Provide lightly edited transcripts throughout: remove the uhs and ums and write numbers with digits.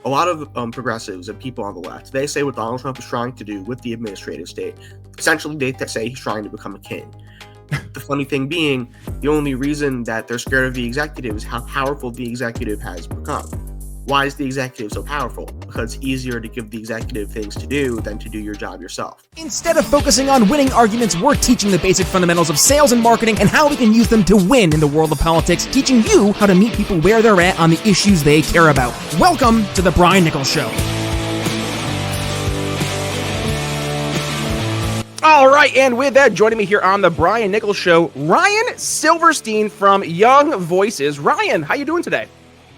a lot of progressives and people on the left, they say what Donald Trump is trying to do with the administrative state. Essentially, they say he's trying to become a king. The funny thing being, the only reason that they're scared of the executive is how powerful the executive has become. Why is the executive so powerful? Because it's easier to give the executive things to do than to do your job yourself. Instead of focusing on winning arguments, we're teaching the basic fundamentals of sales and marketing and how we can use them to win in the world of politics, teaching you how to meet people where they're at on the issues they care about. Welcome to The Brian Nichols Show. All right, and with that, joining me here on The Brian Nichols Show, Ryan Silverstein from Young Voices. Ryan, how you doing today?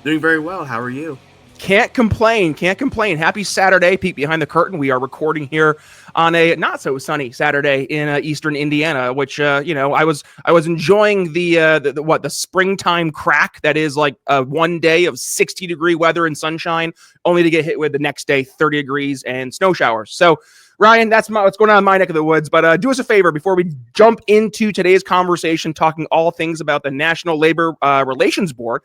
Doing very well. How are you? Can't complain. Happy Saturday. Peek behind the curtain. We are recording here on a not so sunny Saturday in eastern Indiana, which I was enjoying the springtime crack that is like one day of 60-degree weather and sunshine, only to get hit with the next day 30 degrees and snow showers. So, Ryan, that's what's going on in my neck of the woods. But do us a favor before we jump into today's conversation, talking all things about the National Labor Relations Board,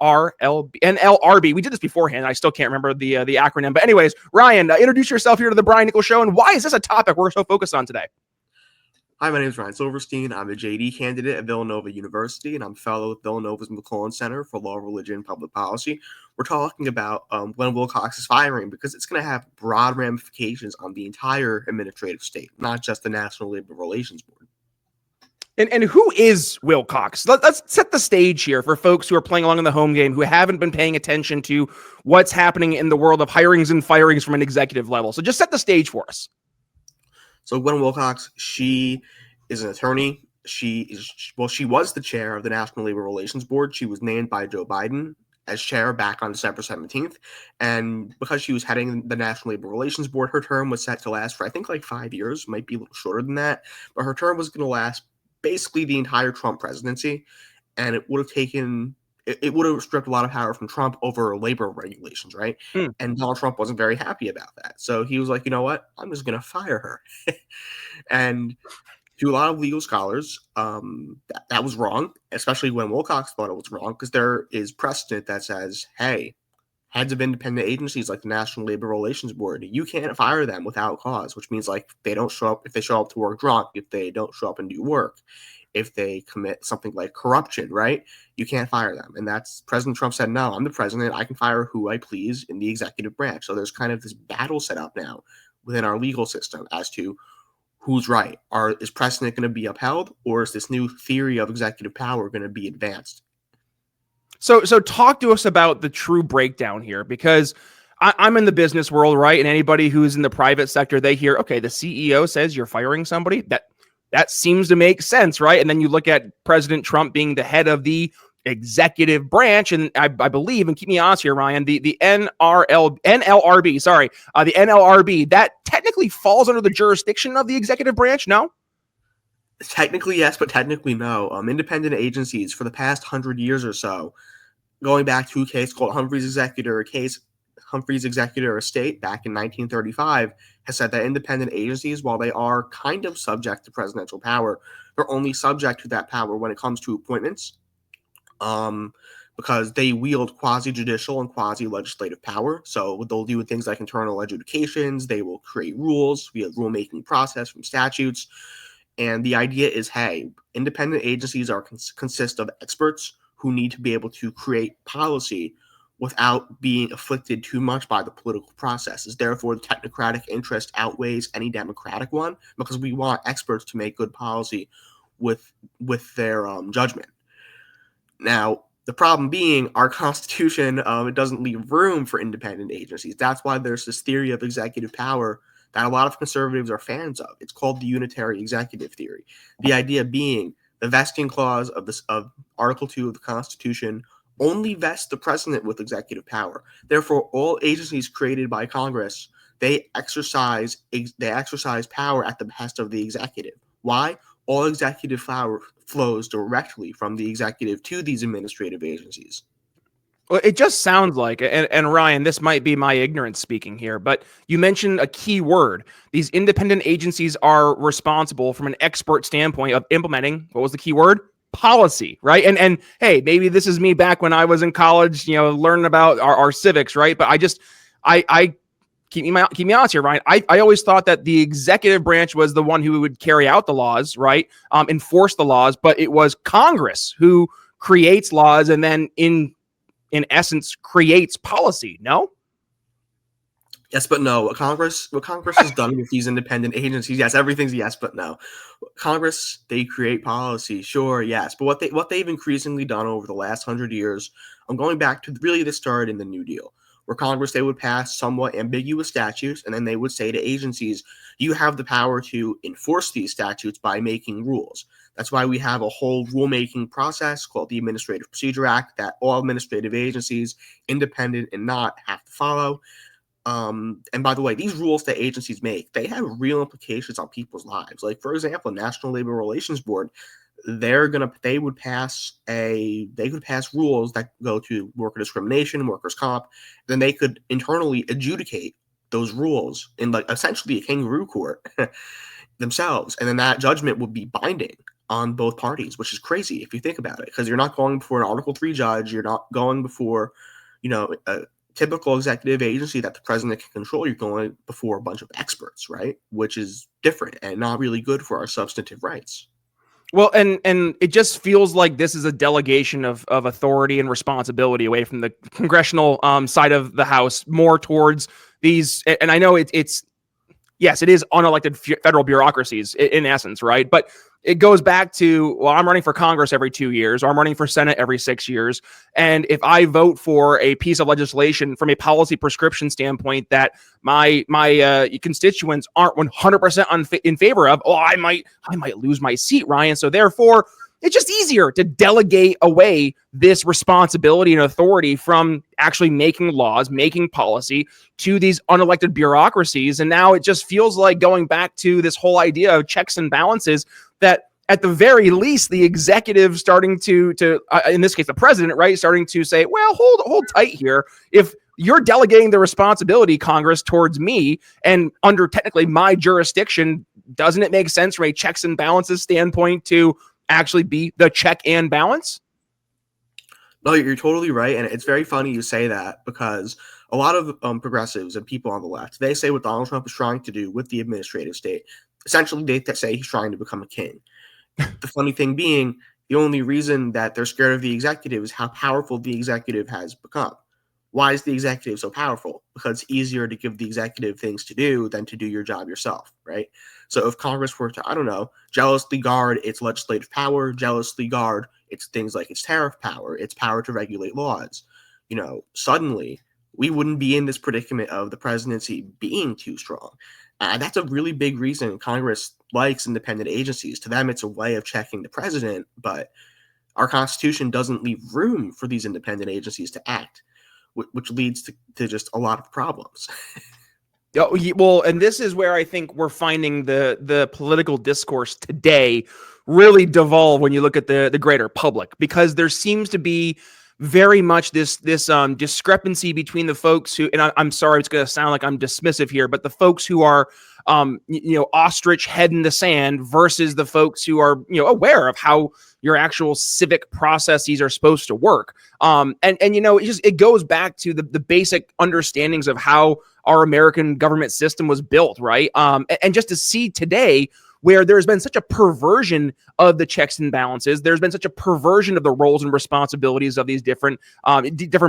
NLRB. We did this beforehand. I still can't remember the acronym. But anyways, Ryan, introduce yourself here to the Brian Nichols Show. And why is this a topic we're so focused on today? Hi, my name is Ryan Silverstein. I'm a JD candidate at Villanova University, and I'm a fellow at Villanova's McClellan Center for Law, Religion, and Public Policy. We're talking about when Wilcox is firing, because it's going to have broad ramifications on the entire administrative state, not just the National Labor Relations Board. And who is Wilcox? Let's set the stage here for folks who are playing along in the home game who haven't been paying attention to what's happening in the world of hirings and firings from an executive level. So just set the stage for us. So Gwen Wilcox, she is an attorney. She was the chair of the National Labor Relations Board. She was named by Joe Biden as chair back on December 17th. And because she was heading the National Labor Relations Board, her term was set to last for, I think, like 5 years, might be a little shorter than that. But her term was going to last basically the entire Trump presidency, and it would have stripped a lot of power from Trump over labor regulations, right? And Donald Trump wasn't very happy about that. So he was like, you know what? I'm just going to fire her. And to a lot of legal scholars, that was wrong, especially when Wilcox thought it was wrong, because there is precedent that says, hey, heads of independent agencies like the National Labor Relations Board, you can't fire them without cause, which means like if they show up to work drunk, if they don't show up and do work, if they commit something like corruption, right? You can't fire them. And that's President Trump said, no, I'm the president. I can fire who I please in the executive branch. So there's kind of this battle set up now within our legal system as to who's right. Is precedent going to be upheld, or is this new theory of executive power going to be advanced? So talk to us about the true breakdown here, because I'm in the business world, right? And anybody who's in the private sector, they hear, okay, the CEO says you're firing somebody. That seems to make sense, right? And then you look at President Trump being the head of the executive branch, and I believe, and keep me honest here, Ryan, the NLRB, the NLRB, that technically falls under the jurisdiction of the executive branch, no? Technically, yes, but technically, no. Independent agencies for the past 100 years or so, going back to a case called Humphrey's Executor Estate back in 1935, has said that independent agencies, while they are kind of subject to presidential power, they're only subject to that power when it comes to appointments, because they wield quasi-judicial and quasi-legislative power. So they'll do things like internal adjudications, they will create rules via rulemaking process from statutes. And the idea is, hey, independent agencies consist of experts who need to be able to create policy without being afflicted too much by the political processes. Therefore, the technocratic interest outweighs any democratic one, because we want experts to make good policy with their judgment. Now, the problem being, our Constitution, it doesn't leave room for independent agencies. That's why there's this theory of executive power that a lot of conservatives are fans of. It's called the unitary executive theory. The idea being the vesting clause of Article 2 of the Constitution only vests the president with executive power. Therefore, all agencies created by Congress, they exercise power at the behest of the executive. Why? All executive power flows directly from the executive to these administrative agencies. Well, it just sounds like, and Ryan, this might be my ignorance speaking here, but you mentioned a key word. These independent agencies are responsible from an expert standpoint of implementing, what was the key word? policy, right? And hey, maybe this is me back when I was in college, learning about our civics, right? But I keep me honest here, Ryan. I always thought that the executive branch was the one who would carry out the laws, right? Enforce the laws, but it was Congress who creates laws and then in essence creates policy. No? Yes, but no. What Congress has done with these independent agencies, yes, everything's yes, but no. Congress, they create policy, sure, yes, but what they've increasingly done over the last 100 years, I'm going back to really this started in the New Deal, where Congress, they would pass somewhat ambiguous statutes, and then they would say to agencies, you have the power to enforce these statutes by making rules. That's why we have a whole rulemaking process called the Administrative Procedure Act that all administrative agencies, independent and not, have to follow. And by the way, these rules that agencies make, they have real implications on people's lives. Like, for example, National Labor Relations Board, they could pass rules that go to worker discrimination, workers' comp, then they could internally adjudicate those rules in like essentially a kangaroo court themselves. And then that judgment would be binding on both parties, which is crazy if you think about it, because you're not going before an Article 3 judge, you're not going before, a typical executive agency that the president can control. You're going before a bunch of experts, right? Which is different and not really good for our substantive rights. Well, and it just feels like this is a delegation of authority and responsibility away from the congressional side of the House, more towards these. And I know it's yes, it is unelected federal bureaucracies in essence, right? But it goes back to, well, I'm running for Congress every 2 years, or I'm running for Senate every 6 years. And if I vote for a piece of legislation from a policy prescription standpoint that my constituents aren't 100% in favor of, I might lose my seat, Ryan. So therefore, it's just easier to delegate away this responsibility and authority from actually making laws, making policy to these unelected bureaucracies. And now it just feels like going back to this whole idea of checks and balances, that at the very least, the executive starting to in this case, the president, right, starting to say, well, hold tight here. If you're delegating the responsibility, Congress, towards me and under technically my jurisdiction, doesn't it make sense from a checks and balances standpoint to actually be the check and balance? No, you're totally right. And it's very funny you say that, because a lot of progressives and people on the left, they say what Donald Trump is trying to do with the administrative state. Essentially, they say he's trying to become a king. The funny thing being, the only reason that they're scared of the executive is how powerful the executive has become. Why is the executive so powerful? Because it's easier to give the executive things to do than to do your job yourself, right? So if Congress were to, I don't know, jealously guard its legislative power, jealously guard its things like its tariff power, its power to regulate laws, suddenly we wouldn't be in this predicament of the presidency being too strong. That's a really big reason Congress likes independent agencies. To them, it's a way of checking the president, but our Constitution doesn't leave room for these independent agencies to act, which leads to just a lot of problems. Well, and this is where I think we're finding the political discourse today really devolve when you look at the greater public, because there seems to be very much this discrepancy between the folks who, and I'm sorry, it's going to sound like I'm dismissive here, but the folks who are, ostrich head in the sand versus the folks who are, aware of how your actual civic processes are supposed to work. It goes back to the basic understandings of how our American government system was built, right? And just to see today, where there's been such a perversion of the checks and balances, there's been such a perversion of the roles and responsibilities of these different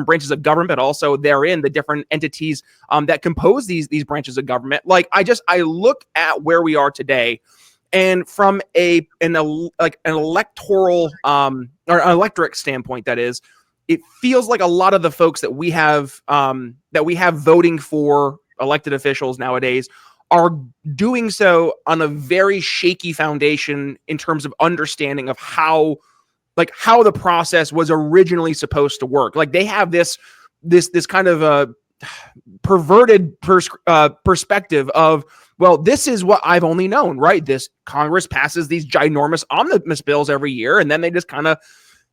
branches of government, but also therein the different entities that compose these branches of government. Like I look at where we are today, and from an electoral or an electorate standpoint, that is, it feels like a lot of the folks that we have voting for elected officials nowadays are doing so on a very shaky foundation in terms of understanding of how the process was originally supposed to work. Like they have this kind of a perverted perspective of, well, this is what I've only known, right? This Congress passes these ginormous omnibus bills every year, and then they just kind of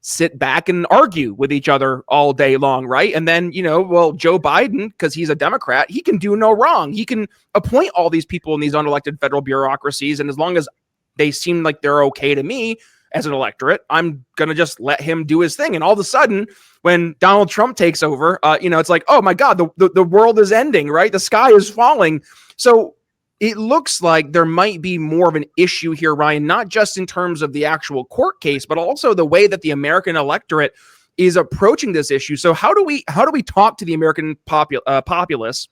sit back and argue with each other all day long, right? And then, Joe Biden, because he's a Democrat, he can do no wrong. He can appoint all these people in these unelected federal bureaucracies, and as long as they seem like they're okay to me, as an electorate. I'm going to just let him do his thing. And all of a sudden, when Donald Trump takes over, it's like, oh my God, the world is ending, right? The sky is falling. So it looks like there might be more of an issue here, Ryan, not just in terms of the actual court case, but also the way that the American electorate is approaching this issue. So how do we talk to the American populace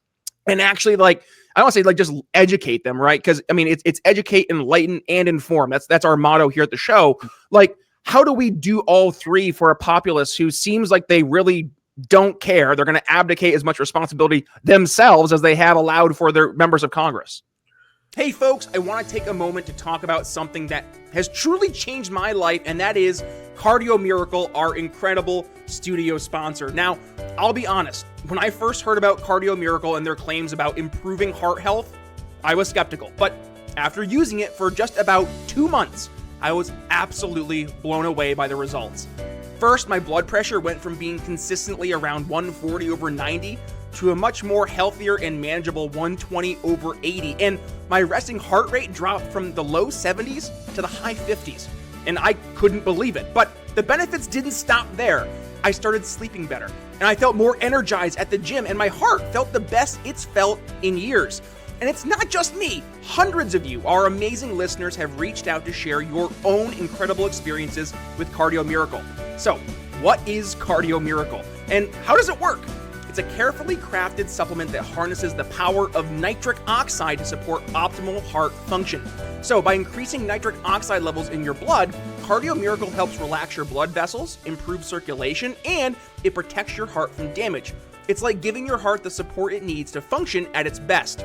and actually, like, I don't want to say like just educate them, right? Because I mean, it's educate, enlighten, and inform. That's our motto here at the show. Like, how do we do all three for a populace who seems like they really don't care? They're going to abdicate as much responsibility themselves as they have allowed for their members of Congress. Hey folks, I want to take a moment to talk about something that has truly changed my life, and that is Cardio Miracle, our incredible studio sponsor. Now, I'll be honest, when I first heard about Cardio Miracle and their claims about improving heart health, I was skeptical. But after using it for just about 2 months, I was absolutely blown away by the results. First, my blood pressure went from being consistently around 140/90 to a much more healthier and manageable 120/80. And my resting heart rate dropped from the low 70s to the high 50s. And I couldn't believe it. But the benefits didn't stop there. I started sleeping better, and I felt more energized at the gym, and my heart felt the best it's felt in years. And it's not just me. Hundreds of you, our amazing listeners, have reached out to share your own incredible experiences with Cardio Miracle. So, what is Cardio Miracle? And how does it work? It's a carefully crafted supplement that harnesses the power of nitric oxide to support optimal heart function. So by increasing nitric oxide levels in your blood, Cardio Miracle helps relax your blood vessels, improve circulation, and it protects your heart from damage. It's like giving your heart the support it needs to function at its best.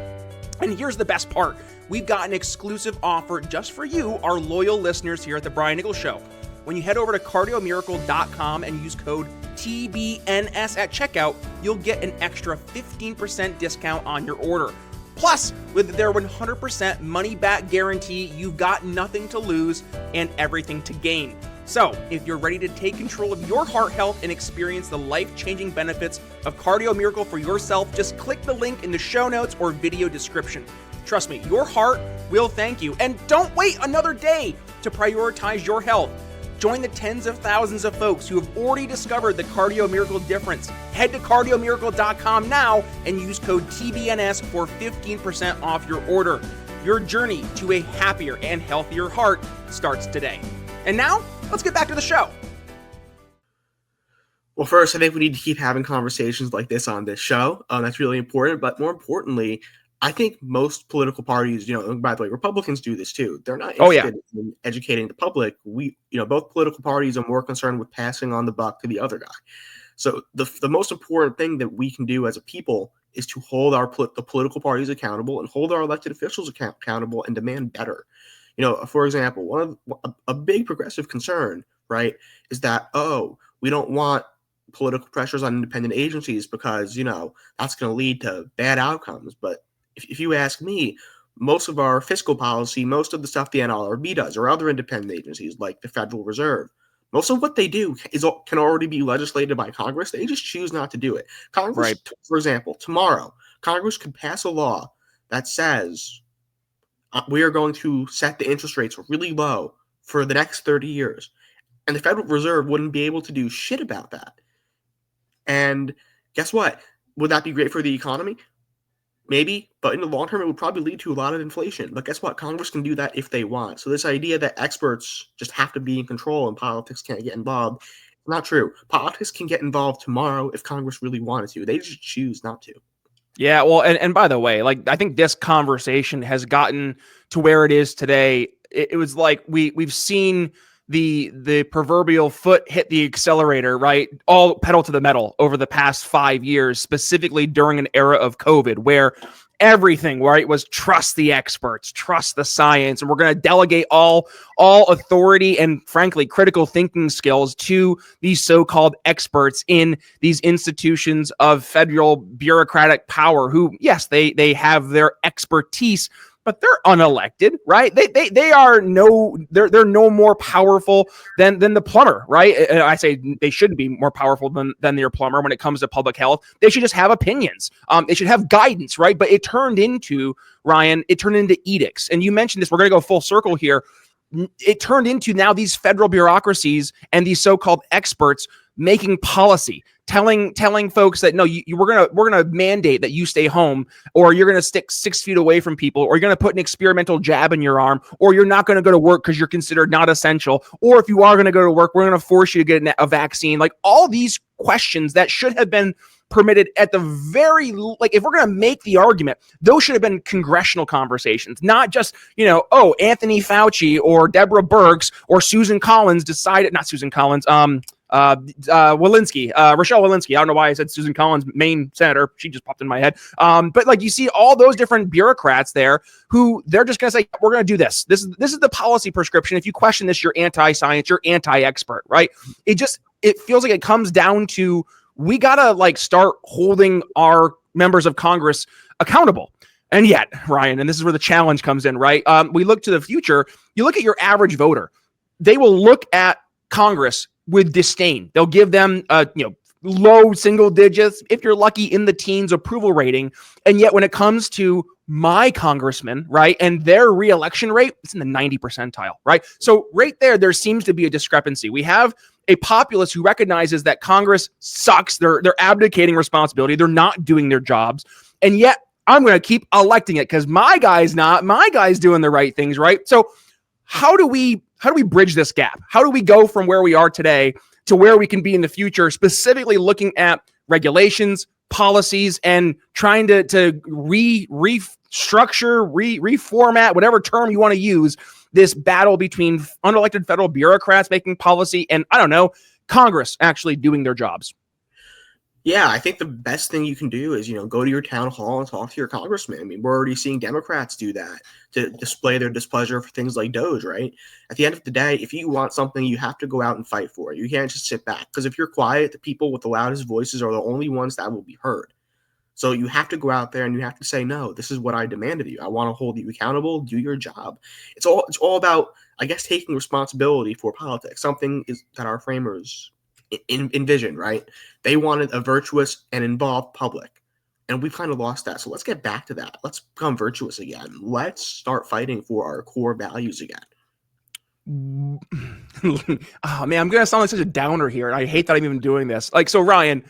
And here's the best part. We've got an exclusive offer just for you, our loyal listeners here at The Brian Nichols Show. When you head over to cardiomiracle.com and use code TBNS at checkout, you'll get an extra 15% discount on your order. Plus, with their 100% money-back guarantee, you've got nothing to lose and everything to gain. So, if you're ready to take control of your heart health and experience the life-changing benefits of Cardio Miracle for yourself, just click the link in the show notes or video description. Trust me, your heart will thank you. And don't wait another day to prioritize your health. Join the tens of thousands of folks who have already discovered the Cardio Miracle difference. Head to cardiomiracle.com now and use code TBNS for 15% off your order. Your journey to a happier and healthier heart starts today. And now, let's get back to the show. Well, first, I think we need to keep having conversations like this on this show. That's really important. But more importantly, I think most political parties, by the way, Republicans do this too. They're not interested in educating the public. Both political parties are more concerned with passing on the buck to the other guy. So the most important thing that we can do as a people is to hold the political parties accountable and hold our elected officials accountable and demand better. For example, a big progressive concern, right, is that, we don't want political pressures on independent agencies because, that's going to lead to bad outcomes. But if you ask me, most of our fiscal policy, most of the stuff the NLRB does or other independent agencies like the Federal Reserve, most of what they do can already be legislated by Congress. They just choose not to do it. Congress, right. For example, tomorrow, Congress could pass a law that says we are going to set the interest rates really low for the next 30 years. And the Federal Reserve wouldn't be able to do shit about that. And guess what? Would that be great for the economy? Maybe, but in the long term, it would probably lead to a lot of inflation. But guess what? Congress can do that if they want. So this idea that experts just have to be in control and politics can't get involved, not true. Politics can get involved tomorrow if Congress really wanted to. They just choose not to. Yeah, well, and by the way, I think this conversation has gotten to where it is today. It was like we've seen the proverbial foot hit the accelerator, right? All pedal to the metal over the past 5 years, specifically during an era of COVID where everything, right, was trust the experts, trust the science, and we're going to delegate all authority and, frankly, critical thinking skills to these so-called experts in these institutions of federal bureaucratic power who, yes, they have their expertise, but they're unelected, right? They're no more powerful than the plumber, right? And I say they shouldn't be more powerful than their plumber when it comes to public health. They should just have opinions. They should have guidance, right? But it turned into, Ryan, edicts. And you mentioned this. We're going to go full circle here. it turned into now these federal bureaucracies and these so-called experts making policy, telling folks that no, we're gonna mandate that you stay home, or you're gonna stick 6 feet away from people, or you're gonna put an experimental jab in your arm, or you're not gonna go to work because you're considered not essential, or if you are gonna go to work, we're gonna force you to get a vaccine. Like all these questions that should have been permitted at the very, like, if we're going to make the argument, those should have been congressional conversations, not just, Anthony Fauci or Deborah Birx or Susan Collins decided, not Susan Collins, Walensky, Rochelle Walensky. I don't know why I said Susan Collins, Maine senator. She just popped in my head. But like you see all those different bureaucrats there who they're just going to say, we're going to do this. This is the policy prescription. If you question this, you're anti-science, you're anti-expert, right? It feels like it comes down to, we got to like start holding our members of Congress accountable. And yet, Ryan, and this is where the challenge comes in, right? We look to the future. You look at your average voter. They will look at Congress with disdain. They'll give them, low single digits, if you're lucky, in the teens approval rating. And yet when it comes to my congressman, right, and their reelection rate, it's in the 90 percentile, right? So right there seems to be a discrepancy. We have a populace who recognizes that Congress sucks. They're abdicating responsibility. They're not doing their jobs. And yet I'm going to keep electing it because my guy's doing the right things, right? So how do we bridge this gap? How do we go from where we are today to where we can be in the future, specifically looking at regulations, policies, and trying to restructure, reformat, whatever term you want to use, this battle between unelected federal bureaucrats making policy and, I don't know, Congress actually doing their jobs? Yeah, I think the best thing you can do is, go to your town hall and talk to your congressman. I mean, we're already seeing Democrats do that to display their displeasure for things like DOGE, right? At the end of the day, if you want something, you have to go out and fight for it. You can't just sit back, because if you're quiet, the people with the loudest voices are the only ones that will be heard. So you have to go out there and you have to say, no, this is what I demand of you. I want to hold you accountable. Do your job. It's all about, I guess, taking responsibility for politics. Something is that our framers envisioned, right? They wanted a virtuous and involved public, and we've kind of lost that. So let's get back to that. Let's become virtuous again. Let's start fighting for our core values again. Oh man, I'm gonna sound like such a downer here, and I hate that I'm even doing this. Like, so Ryan,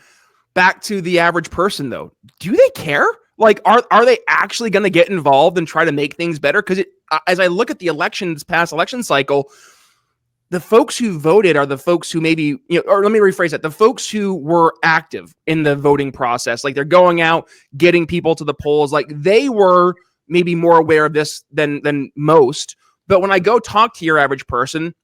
back to the average person though, do they care? Like, are they actually going to get involved and try to make things better? Because as I look at the past election cycle, the folks who voted are the folks who maybe, or let me rephrase that, the folks who were active in the voting process, like they're going out, getting people to the polls, like they were maybe more aware of this than most. But when I go talk to your average person,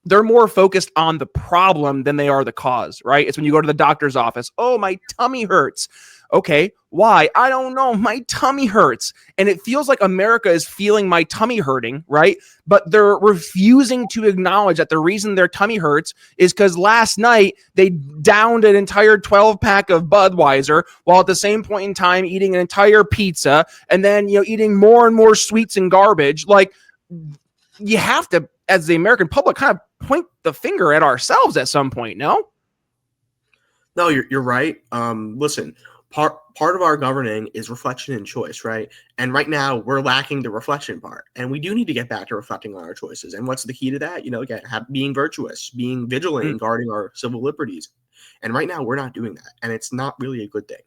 they're more focused on the problem than they are the cause, right? It's when you go to the doctor's office. Oh, my tummy hurts. Okay, why? I don't know. My tummy hurts. And it feels like America is feeling my tummy hurting, right? But they're refusing to acknowledge that the reason their tummy hurts is because last night they downed an entire 12-pack of Budweiser while at the same point in time eating an entire pizza and then, eating more and more sweets and garbage. Like, you have to, as the American public, kind of point the finger at ourselves at some point, no? No, you're right. Listen, part of our governing is reflection and choice, right? And right now we're lacking the reflection part, and we do need to get back to reflecting on our choices. And what's the key to that? Again, being virtuous, being vigilant, and guarding our civil liberties. And right now we're not doing that, and it's not really a good thing.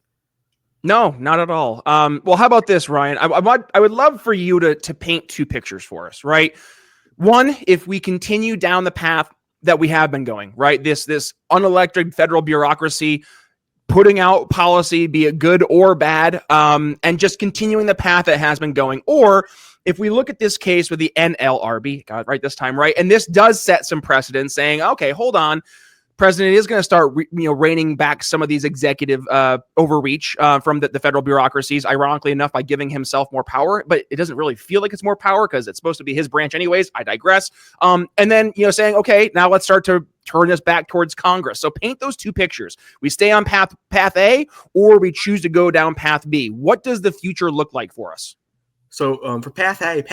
No, not at all. Well, how about this, Ryan? I would love for you to paint two pictures for us, right? One, if we continue down the path that we have been going, right? This unelected federal bureaucracy putting out policy, be it good or bad, and just continuing the path that has been going. Or if we look at this case with the NLRB, got it right this time, right? And this does set some precedent saying, okay, hold on. President is going to start, reining back some of these executive overreach from the federal bureaucracies, ironically enough, by giving himself more power. But it doesn't really feel like it's more power because it's supposed to be his branch anyways. I digress. And then, saying, okay, now let's start to turn this back towards Congress. So paint those two pictures. We stay on path A, or we choose to go down path B. What does the future look like for us? So for path A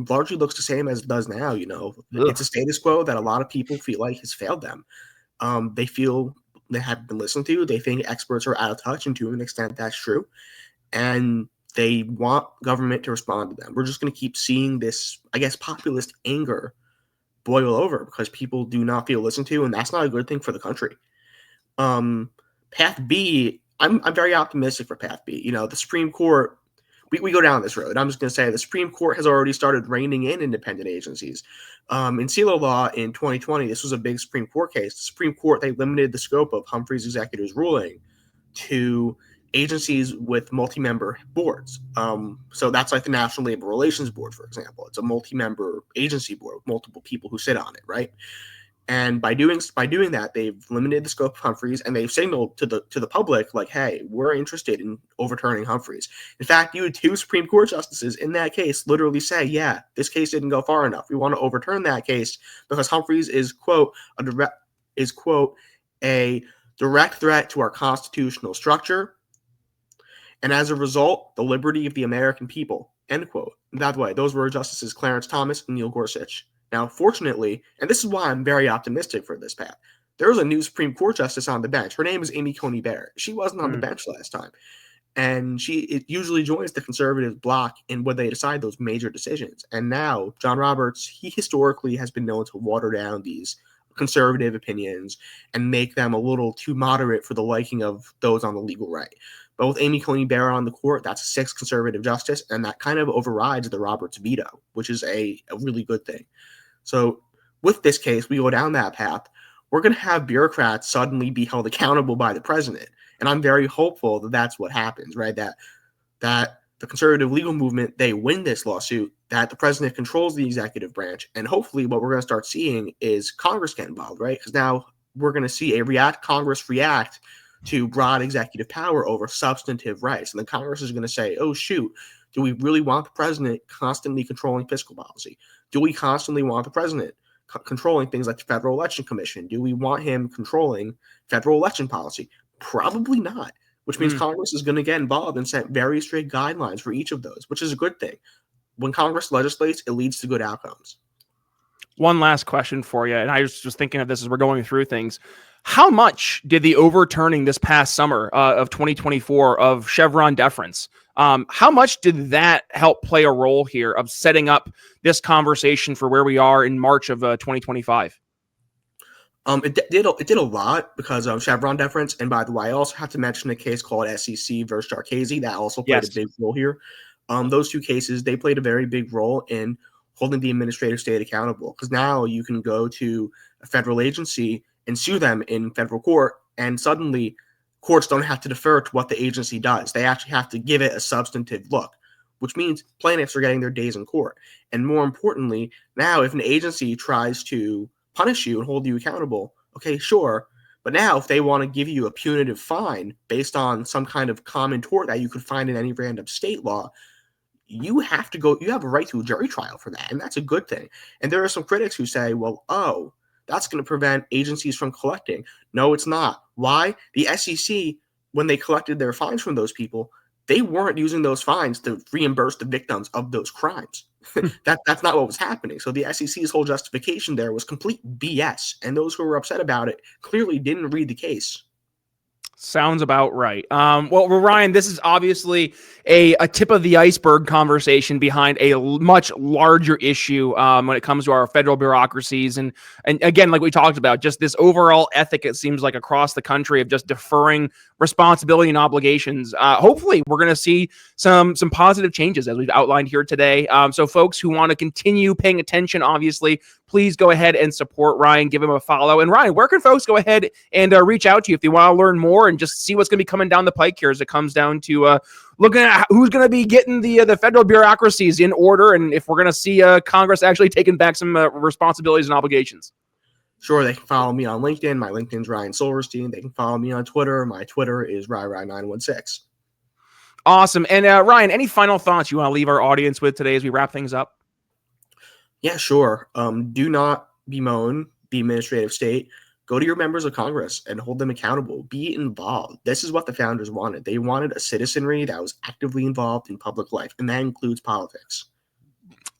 largely looks the same as it does now. It's a status quo that a lot of people feel like has failed them. They feel they have been listened to. They think experts are out of touch, and to an extent that's true. And they want government to respond to them. We're just going to keep seeing this, I guess, populist anger boil over because people do not feel listened to, and that's not a good thing for the country. Path B, I'm very optimistic for Path B. The Supreme Court, we go down this road. I'm just going to say the Supreme Court has already started reining in independent agencies. In SELO law in 2020, this was a big Supreme Court case. The Supreme Court, they limited the scope of Humphrey's Executor's ruling to agencies with multi-member boards. So that's like the National Labor Relations Board, for example. It's a multi-member agency board with multiple people who sit on it, right? And by doing that, they've limited the scope of Humphrey's, and they've signaled to the public, like, hey, we're interested in overturning Humphrey's. In fact, you had 2 Supreme Court justices in that case literally say, yeah, this case didn't go far enough. We want to overturn that case because Humphrey's is, quote, a direct threat to our constitutional structure, and as a result, the liberty of the American people, end quote. By the way, those were Justices Clarence Thomas and Neil Gorsuch. Now, fortunately, and this is why I'm very optimistic for this path, there was a new Supreme Court justice on the bench. Her name is Amy Coney Barrett. She wasn't on the bench last time. And it usually joins the conservative bloc in when they decide those major decisions. And now, John Roberts, he historically has been known to water down these conservative opinions and make them a little too moderate for the liking of those on the legal right. But with Amy Coney Barrett on the court, that's a 6th conservative justice, and that kind of overrides the Roberts veto, which is a really good thing. So with this case, we go down that path. We're going to have bureaucrats suddenly be held accountable by the president. And I'm very hopeful that that's what happens, right? That the conservative legal movement, they win this lawsuit, that the president controls the executive branch. And hopefully what we're going to start seeing is Congress get involved, right? Because now we're going to see Congress react to broad executive power over substantive rights. And then Congress is going to say, oh, shoot, do we really want the president constantly controlling fiscal policy? Do we constantly want the president controlling things like the Federal Election Commission? Do we want him controlling federal election policy? Probably not, which means Congress is going to get involved and set very strict guidelines for each of those, which is a good thing. When Congress legislates, it leads to good outcomes. One last question for you, and I was just thinking of this as we're going through things. How much did the overturning this past summer of 2024 of Chevron deference, how much did that help play a role here of setting up this conversation for where we are in March of 2025? It did a lot because of Chevron deference. And by the way, I also have to mention a case called SEC versus Jarkesy that also played a big role here. Those 2 cases, they played a very big role in holding the administrative state accountable, because now you can go to a federal agency and sue them in federal court, and suddenly courts don't have to defer to what the agency does. They actually have to give it a substantive look, which means plaintiffs are getting their days in court. And more importantly, now if an agency tries to punish you and hold you accountable, okay, sure. But now if they want to give you a punitive fine based on some kind of common tort that you could find in any random state law, you have a right to a jury trial for that. And that's a good thing. And there are some critics who say, well, that's going to prevent agencies from collecting. No, it's not. Why? The SEC, when they collected their fines from those people, they weren't using those fines to reimburse the victims of those crimes. That's not what was happening. So the SEC's whole justification there was complete BS. And those who were upset about it clearly didn't read the case. Sounds about right. Well, Ryan, this is obviously a tip of the iceberg conversation behind a much larger issue when it comes to our federal bureaucracies. And again, like we talked about, just this overall ethic, it seems like across the country, of just deferring responsibility and obligations. Hopefully, we're going to see some positive changes as we've outlined here today. So folks who want to continue paying attention, obviously, please go ahead and support Ryan. Give him a follow. And Ryan, where can folks go ahead and reach out to you if they want to learn more and just see what's going to be coming down the pike here as it comes down to looking at who's going to be getting the federal bureaucracies in order, and if we're going to see Congress actually taking back some responsibilities and obligations? Sure, they can follow me on LinkedIn. My LinkedIn's Ryan Silverstein. They can follow me on Twitter. My Twitter is RyRy916. Awesome. And Ryan, any final thoughts you want to leave our audience with today as we wrap things up? Yeah, sure. Do not bemoan the administrative state. Go to your members of Congress and hold them accountable. Be involved. This is what the founders wanted. They wanted a citizenry that was actively involved in public life, and that includes politics.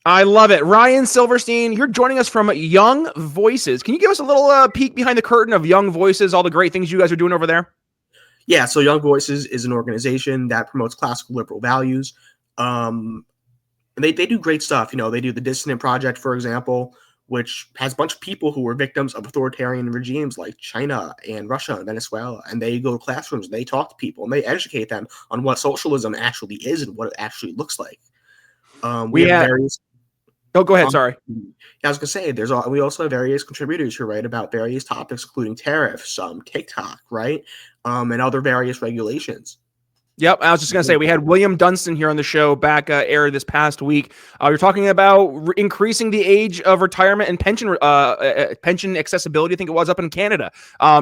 I love it. Ryan Silverstein, you're joining us from Young Voices. Can you give us a little peek behind the curtain of Young Voices, all the great things you guys are doing over there? Yeah, so Young Voices is an organization that promotes classical liberal values. And they do great stuff. You know, they do the Dissident Project, for example, which has a bunch of people who were victims of authoritarian regimes like China and Russia and Venezuela. And they go to classrooms, they talk to people, and they educate them on what socialism actually is and what it actually looks like. We have various. Oh, go ahead. Sorry. I was going to say, we also have various contributors who write about various topics, including tariffs, TikTok, right, and other various regulations. Yep, I was just going to say, we had William Dunstan here on the show back aired this past week. You're talking about increasing the age of retirement and pension accessibility, I think it was, up in Canada.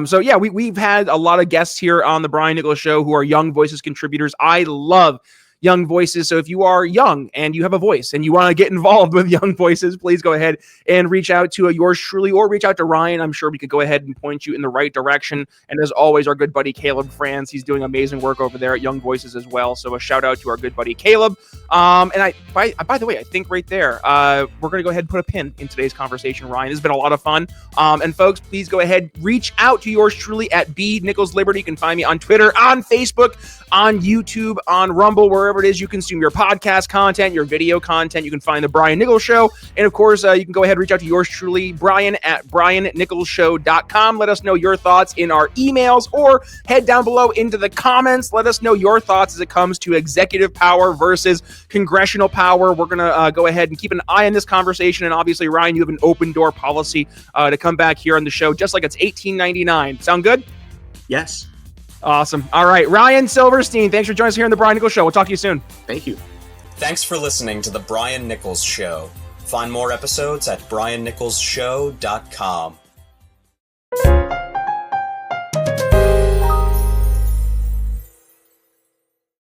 So yeah, we've had a lot of guests here on the Brian Nichols Show who are Young Voices contributors. I love Young Voices. So if you are young and you have a voice and you want to get involved with Young Voices, please go ahead and reach out to yours truly or reach out to Ryan. I'm sure we could go ahead and point you in the right direction. And as always, our good buddy Caleb Franz, he's doing amazing work over there at Young Voices as well. So a shout out to our good buddy Caleb. And by the way, I think right there, we're going to go ahead and put a pin in today's conversation, Ryan. This has been a lot of fun. And folks, please go ahead, reach out to yours truly at B Nichols Liberty. You can find me on Twitter, on Facebook, on YouTube, on Rumble, wherever it is you consume your podcast content, your video content. You can find the Brian Nichols Show. And of course, you can go ahead and reach out to yours truly, Brian at briannicholsshow.com. Let us know your thoughts in our emails or head down below into the comments. Let us know your thoughts as it comes to executive power versus congressional power. We're going to go ahead and keep an eye on this conversation. And obviously, Ryan, you have an open door policy to come back here on the show, just like it's 1899. Sound good? Yes. Awesome. All right. Ryan Silverstein, thanks for joining us here on the Brian Nichols Show. We'll talk to you soon. Thank you. Thanks for listening to the Brian Nichols Show. Find more episodes at briannicholsshow.com.